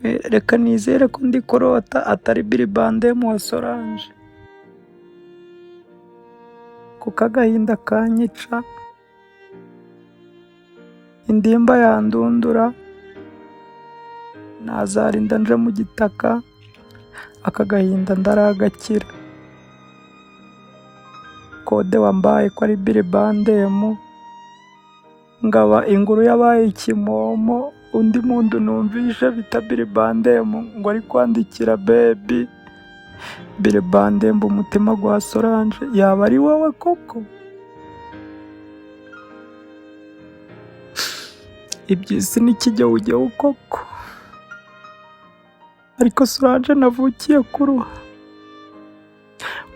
Reka nizere ko ndi kurota atari Billy Bandem wa Solange, kuko agahinda kanyica, indimba yandundura, nazarinda nje mu gitaka, aka gahinda ndaragakira. Kode wambaye ko ari Billy Bandem, ngaba inguru yabaye ikimomo, undi muntu numvishe bita Billy Bandem ngo ari kwandikira baby. Billy Bandem umutima gwa Solange yaba ari wowe koko? Iby'isi n'ikijyawujyawu koko, ariko Solange navukiye kuruha,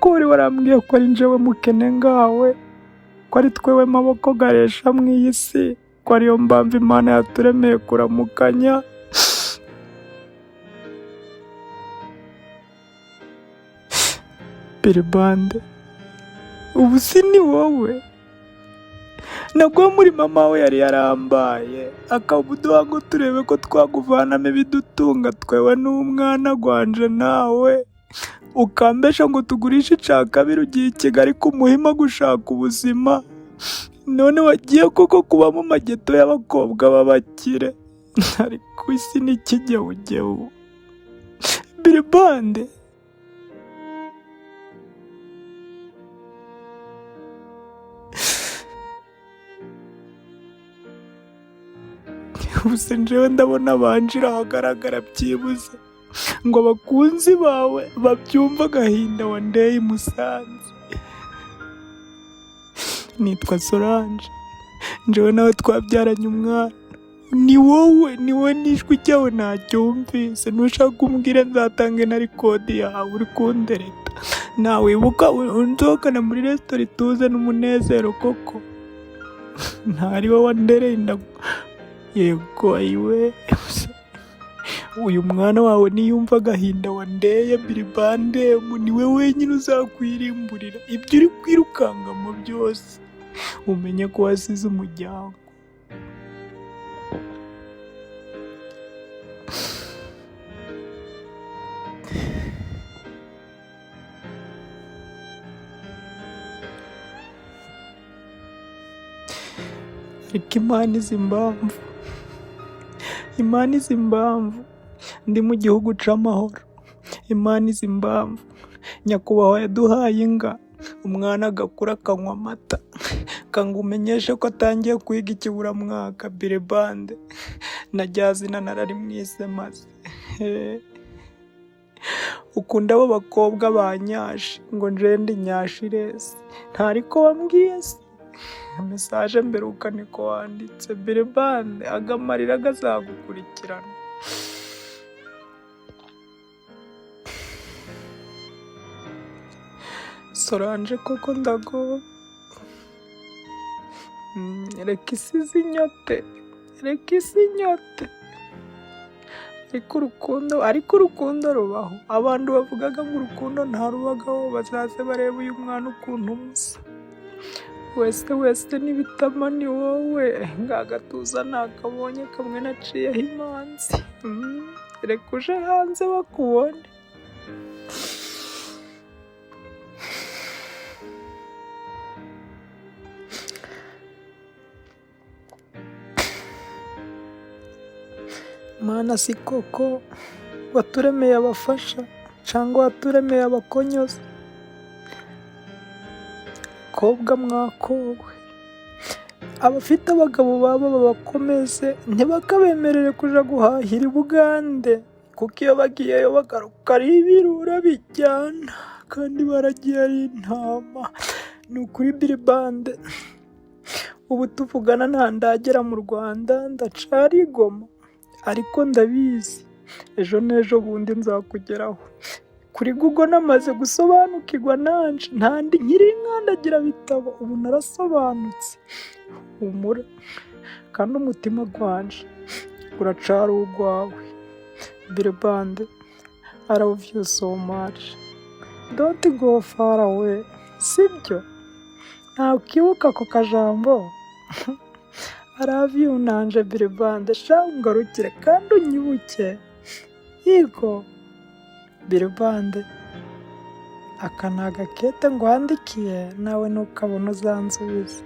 ko wari warambwiye ko ari njyewe mukene ngawe, ko ari twewe maboko garesha mu iyi si, ko ariyo mpamvu Imana yaturemeye kuramukanya. Billy Bandem, ubu si ni wowe? Nabwo muri mama we yari yarambaye akabuduha ngo turebe ko twakuvanamo ibidutunga twewe n'umwana gwanje nawe, ukambesha ngo tugurishe ica kabiri ugiye i Kigali ku Muhima gushaka ubuzima, none wagiye koko kuba mu mageto y'abakobwa b'abakire. Ariko isi n'ikijyawujyawu. Billy Bandem, ubuse njyewe ndabona banjira ahagaragara byibuze ngo abakunzi bawe babyumva agahinda wandeye i Musanze. Nitwa Solange, njyewe nawe twabyaranye umwana, ni wowe n'ijwi ryawe naryumvise, nushaka umbwire nzatange na rikodi yawe uri kundereta. Nawibuka unzokana muri resitora ituze n'umunezero koko, ntari wowe wandereye indagu. Yego ayiwe, uyu mwana wawe niyumva agahinda wandeye Billy Bandem, niwe wenyine uzakwirimburira. Ibyo uri kwirukangamo byose umenye ko wasize umuryango. Ariko Imana izi impamvu ndi mu gihugu c'amahoro. Imana izi impamvu nyakubahwa yaduhaye inga, umwana agakura akanywa amata, kanga umenyeshe ko atangiye kwiga ikiburamwaka. Billy Bandem, na rya zina nararimwise maze. Ukunda abo bakobwa banyashi ngo nje ndi nyashiresi, ntariko wambwiye se? Mesaje mberuka niko wanditse. Billy Bandem, agamarira gazagukurikirana. Solange koko ndagowe. Reka isi zinyote, reka isi inyote. Ariko urukundo rubaho. Abantu bavugaga ngo urukundo ntarubagaho bazaze bareba uyu mwana ukuntu umusa. Wese n'ibitama ni wowe, ngagatuza nakabonye kamwe naciyeho imanzi. Reka uje hanze bakubone. Mana si koko waturemeye abafasha cyangwa waturemeye abakonyozi? Kobwa mwakowe, abafite abagabo babo babakomeze, ntibakabemerere kuja guhahira i Bugande, kuko iyo bagiyeyo bagaruka ari ibirura bijyana, kandi baragiye ari intama. Ni ukuri Billy Bandem, ubu tuvugana ndagera mu Rwanda, ndacari i Goma, ariko ndabizi ejo n'ejo bundi nzakugeraho. Kuri Google namaze gusobanukirwa nanje, ntandi nkiri nkandagira bitabo, ubu narasobanutse. Humura, kandi umutima gwanje uracari ugwawe. Billy Bandem, I love you so much. Don't go far away, sibyo? Ntakibuka ako kajambo? araviye unanje Bilibande sha ungarukire kandi unyibuke. Yego Bilibande, aka ni agakete nguhandikiye nawe nukabona uzansubize.